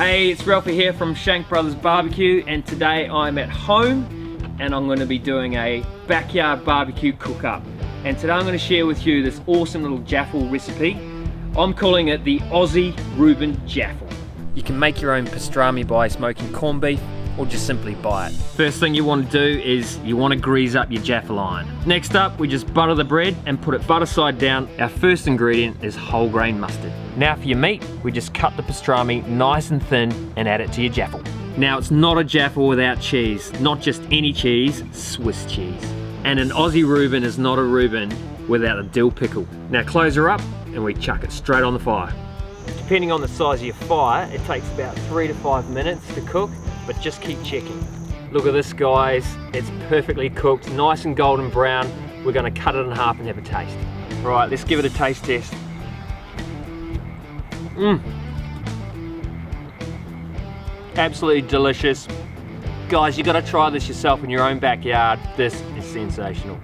Hey, it's Ralphie here from Shank Brothers BBQ, and today I'm at home and I'm going to be doing a backyard barbecue cook-up. And today I'm going to share with you this awesome little Jaffle recipe. I'm calling it the Aussie Reuben Jaffle. You can make your own pastrami by smoking corned beef or just simply buy it. First thing you want to do is you want to grease up your Jaffle iron. Next up, we just butter the bread and put it butter side down. Our first ingredient is whole grain mustard. Now for your meat, we just cut the pastrami nice and thin and add it to your Jaffle. Now it's not a Jaffle without cheese, not just any cheese, Swiss cheese. And an Aussie Reuben is not a Reuben without a dill pickle. Now close her up and we chuck it straight on the fire. Depending on the size of your fire, it takes about 3 to 5 minutes to cook, but just keep checking. Look at this, guys, it's perfectly cooked, nice and golden brown. We're gonna cut it in half and have a taste. All right, let's give it a taste test. Absolutely delicious. Guys, you gotta try this yourself in your own backyard. This is sensational.